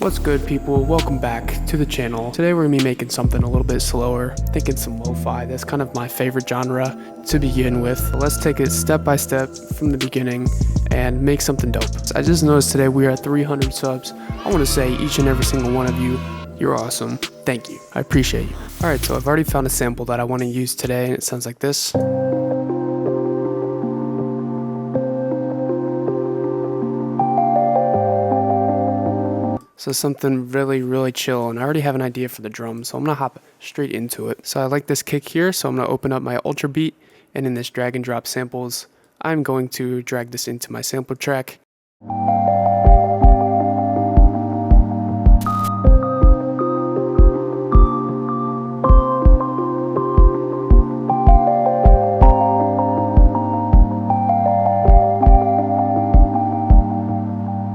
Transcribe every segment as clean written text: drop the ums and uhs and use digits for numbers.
What's good, people? Welcome back to the channel. Today we're gonna be making something a little bit slower, thinking some lo-fi. That's kind of my favorite genre to begin with. Let's take it step by step from the beginning and make something dope. I just noticed today we are at 300 subs. I want to say each and every single one of you, you're awesome. Thank you. I appreciate you. Alright, so I've already found a sample that I want to use today, and it sounds like this. So something really chill, and I already have an idea for the drum, so I'm gonna hop straight into it. So I like this kick here, so I'm gonna open up my Ultra Beat, and in this drag and drop samples, I'm going to drag this into my sample track.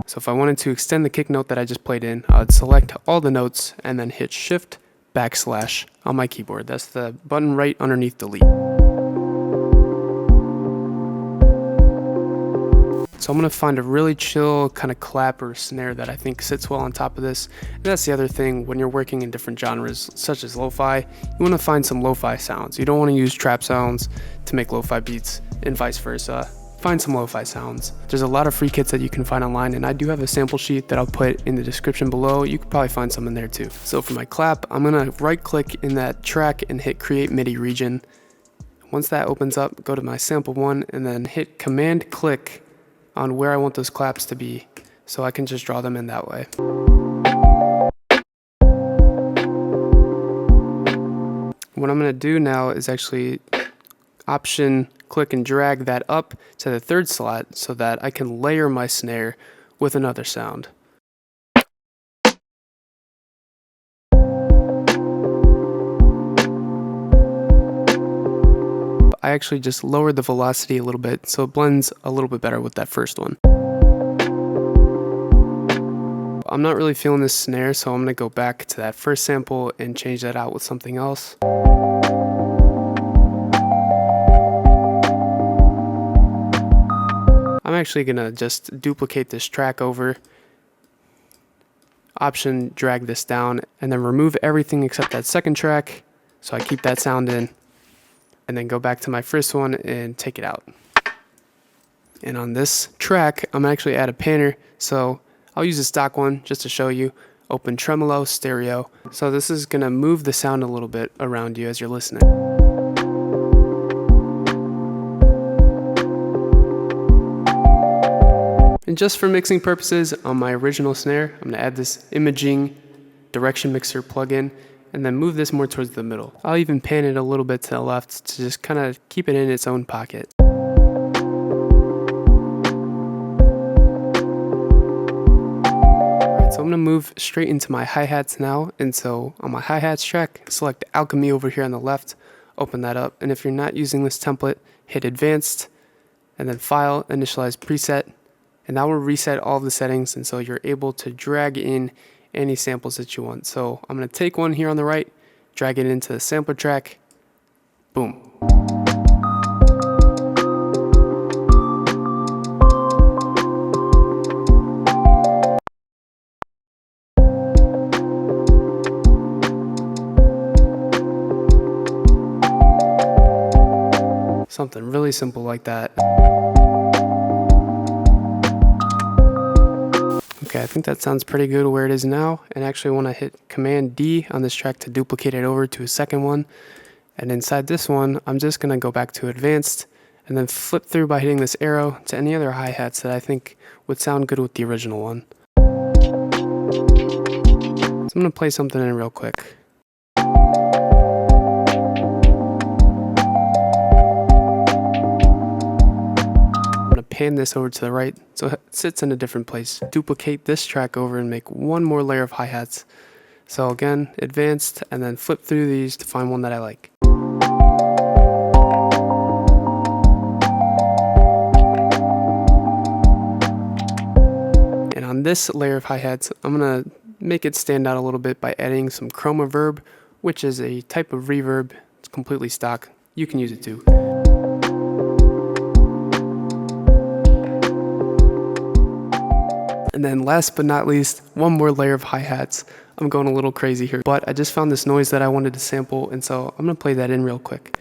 So if I wanted to extend the kick note that I just played in, I would select all the notes and then hit Shift / on my keyboard. That's the button right underneath delete. So I'm going to find a really chill kind of clap or snare that I think sits well on top of this. And that's the other thing when you're working in different genres such as lo-fi, you want to find some lo-fi sounds. You don't want to use trap sounds to make lo-fi beats and vice versa. Find some lo-fi sounds. There's a lot of free kits that you can find online, and I do have a sample sheet that I'll put in the description below. You could probably find some in there too. So for my clap, I'm gonna right click in that track and hit create MIDI region. Once that opens up, go to my sample one and then hit command click on where I want those claps to be, so I can just draw them in that way. What I'm gonna do now is actually option click and drag that up to the third slot so that I can layer my snare with another sound. I actually just lowered the velocity a little bit so it blends a little bit better with that first one. I'm not really feeling this snare, so I'm going to go back to that first sample and change that out with something else. I'm actually going to just duplicate this track over, option drag this down, and then remove everything except that second track so I keep that sound in, and then go back to my first one and take it out. And on this track, I'm actually add a panner, so I'll use a stock one just to show you. Open tremolo, stereo. So this is going to move the sound a little bit around you as you're listening. And just for mixing purposes, on my original snare, I'm going to add this imaging direction mixer plugin and then move this more towards the middle. I'll even pan it a little bit to the left to just kind of keep it in its own pocket. Alright, so I'm going to move straight into my hi-hats now. And so on my hi-hats track, select Alchemy over here on the left, open that up. And if you're not using this template, hit Advanced and then File, Initialize Preset. And that will reset all of the settings, and so you're able to drag in any samples that you want. So I'm going to take one here on the right, drag it into the sample track, boom. Something really simple like that. Okay, I think that sounds pretty good where it is now, and actually want to hit Command D on this track to duplicate it over to a second one. And inside this one, I'm just going to go back to Advanced and then flip through by hitting this arrow to any other hi-hats that I think would sound good with the original one. So I'm going to play something in real quick. Pan this over to the right so it sits in a different place. Duplicate this track over and make one more layer of hi-hats. So again, Advanced and then flip through these to find one that I like. And on this layer of hi-hats, I'm gonna make it stand out a little bit by adding some chroma verb, which is a type of reverb. It's completely stock. You can use it too. And then last but not least, one more layer of hi-hats. I'm going a little crazy here, but I just found this noise that I wanted to sample, and so I'm gonna play that in real quick.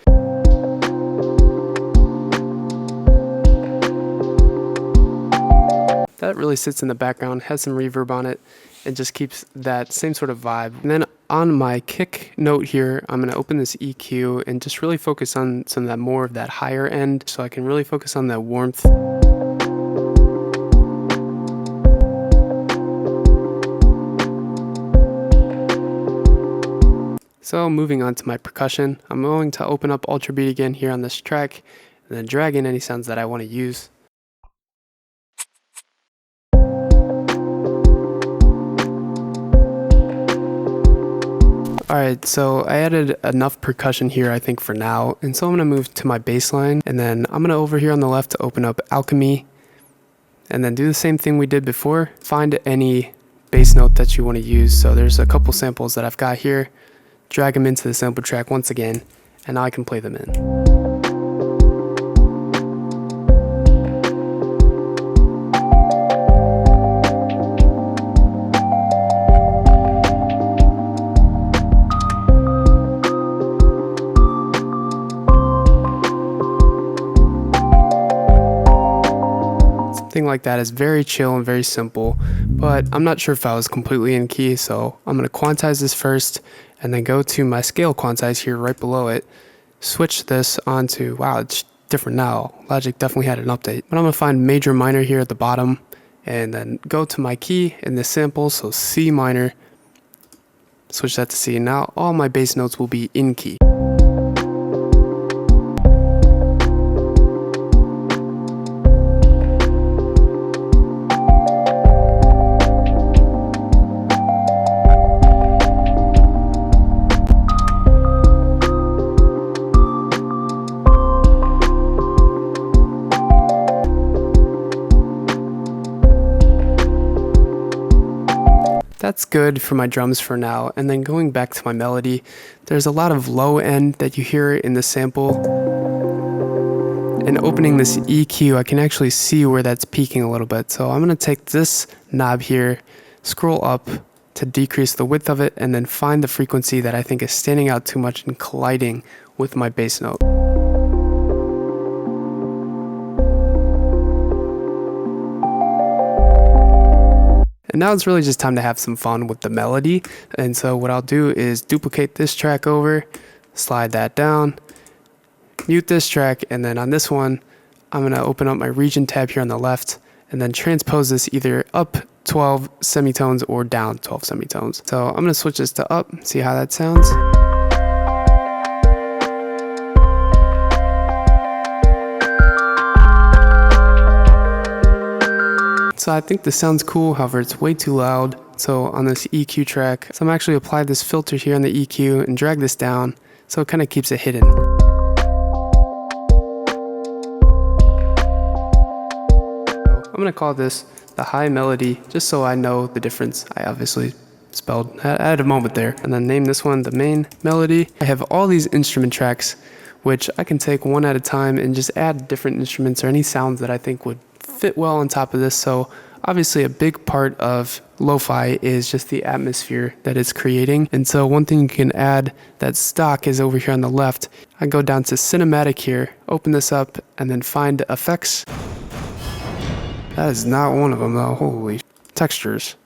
That really sits in the background, has some reverb on it, and just keeps that same sort of vibe. And then on my kick note here, I'm gonna open this EQ and just really focus on some of that more of that higher end, so I can really focus on that warmth. So moving on to my percussion, I'm going to open up Ultra Beat again here on this track, and then drag in any sounds that I want to use. Alright, so I added enough percussion here I think for now, and so I'm going to move to my bassline, and then I'm going to over here on the left to open up Alchemy, and then do the same thing we did before. Find any bass note that you want to use. So there's a couple samples that I've got here. Drag them into the sample track once again, and now I can play them in. Something like that is very chill and very simple, but I'm not sure if I was completely in key, so I'm going to quantize this first and then go to my scale quantize here right below it, switch this onto, wow, it's different now. Logic definitely had an update. But I'm going to find major minor here at the bottom and then go to my key in the sample, so C minor, switch that to C. Now all my bass notes will be in key. That's good for my drums for now, and then going back to my melody, there's a lot of low end that you hear in the sample, and opening this EQ I can actually see where that's peaking a little bit. So I'm going to take this knob here, scroll up to decrease the width of it, and then find the frequency that I think is standing out too much and colliding with my bass note. And now it's really just time to have some fun with the melody. And so what I'll do is duplicate this track over, slide that down, mute this track, and then on this one, I'm going to open up my region tab here on the left, and then transpose this either up 12 semitones or down 12 semitones. So I'm going to switch this to up, see how that sounds. So I think this sounds cool, however it's way too loud. So on this EQ track, so I'm actually apply this filter here on the EQ and drag this down so it kind of keeps it hidden. I'm going to call this the high melody just so I know the difference. I obviously spelled, I had a moment there. And then name this one the main melody. I have all these instrument tracks which I can take one at a time and just add different instruments or any sounds that I think would fit well on top of this. So obviously a big part of lo-fi is just the atmosphere that it's creating. And so one thing you can add that stock is over here on the left. I go down to cinematic here, open this up, and then find effects. That is not one of them though, holy textures.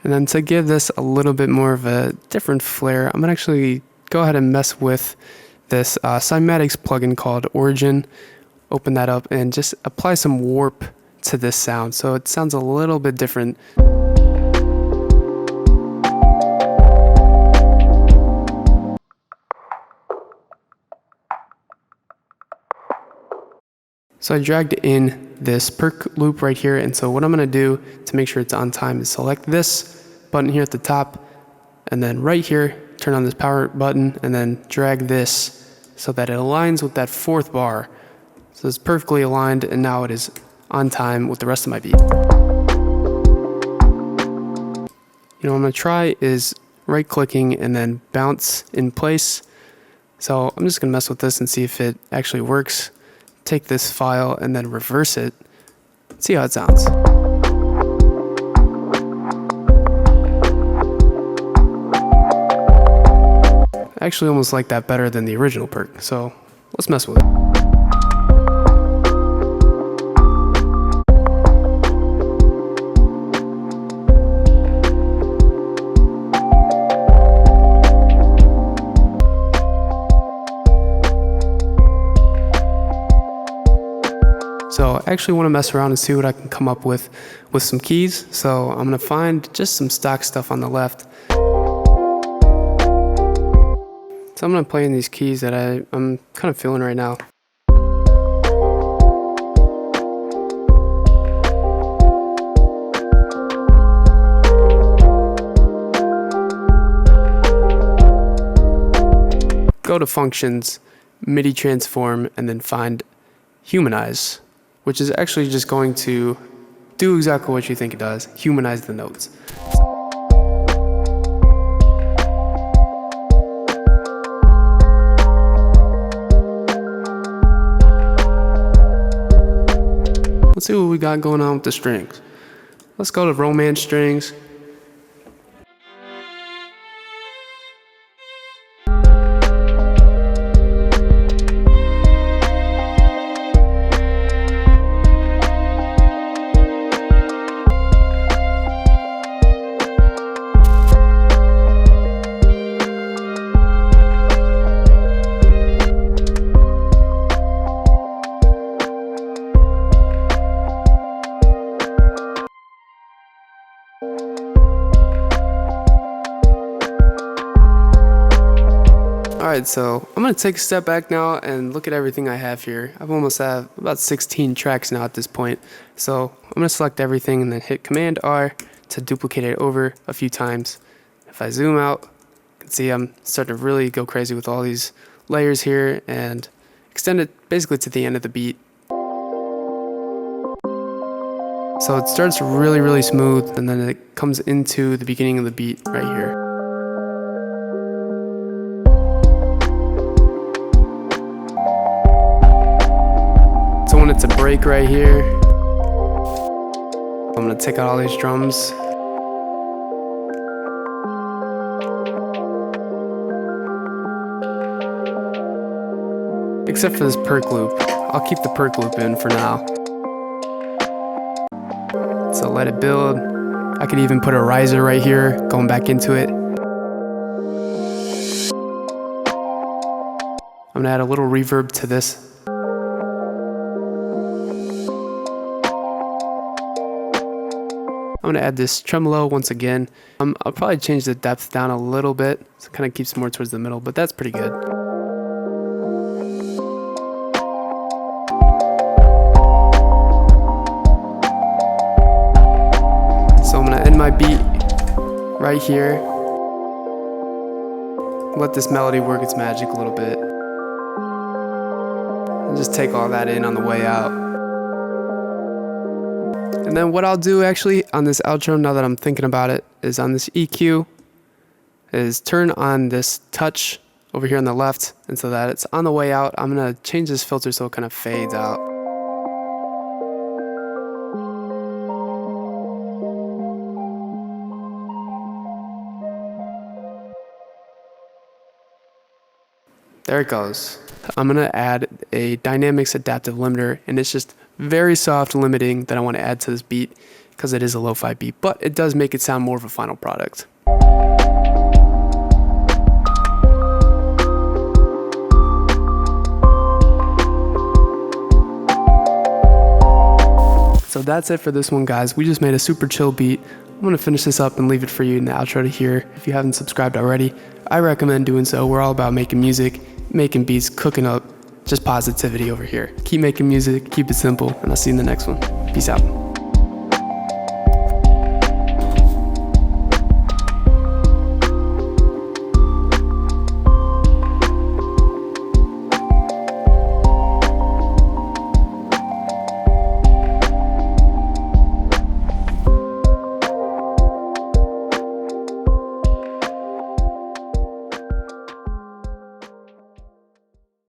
And then to give this a little bit more of a different flair, I'm going to actually go ahead and mess with this Cymatics plugin called Origin. Open that up and just apply some warp to this sound so it sounds a little bit different. So I dragged in this perk loop right here, and so what I'm going to do to make sure it's on time is select this button here at the top, and then right here turn on this power button and then drag this so that it aligns with that fourth bar. So it's perfectly aligned, and now it is on time with the rest of my beat. what I'm going to try is right clicking and then bounce in place. So I'm just going to mess with this and see if it actually works. Take this file and then reverse it. See how it sounds. I actually almost like that better than the original perk, so let's mess with it. So I actually want to mess around and see what I can come up with some keys. So I'm going to find just some stock stuff on the left. So I'm going to play in these keys that I'm kind of feeling right now. Go to Functions, MIDI Transform, and then find Humanize, which is actually just going to do exactly what you think it does, humanize the notes. Let's see what we got going on with the strings. Let's go to Romance strings. Alright, so I'm going to take a step back now and look at everything I have here. I've almost have about 16 tracks now at this point. So I'm going to select everything and then hit Command R to duplicate it over a few times. If I zoom out, you can see I'm starting to really go crazy with all these layers here and extend it basically to the end of the beat. So it starts really smooth and then it comes into the beginning of the beat right here. So when it's a break right here, I'm gonna take out all these drums. Except for this perk loop. I'll keep the perk loop in for now. So let it build. I could even put a riser right here, going back into it. I'm gonna add a little reverb to this. I'm gonna add this tremolo once again. I'll probably change the depth down a little bit, so it kind of keeps more towards the middle, but that's pretty good. So I'm gonna end my beat right here. Let this melody work its magic a little bit. And just take all that in on the way out. And then what I'll do actually on this outro, now that I'm thinking about it, is on this EQ, is turn on this touch over here on the left, and so that it's on the way out, I'm gonna change this filter so it kind of fades out. There it goes. I'm gonna add a dynamics adaptive limiter, and it's just very soft limiting that I want to add to this beat because it is a lo-fi beat, but it does make it sound more of a final product. So that's it for this one, guys. We just made a super chill beat. I'm gonna finish this up and leave it for you in the outro to hear. If you haven't subscribed already, I recommend doing so. We're all about making music, making beats, cooking up, just positivity over here. Keep making music, keep it simple, and I'll see you in the next one. Peace out.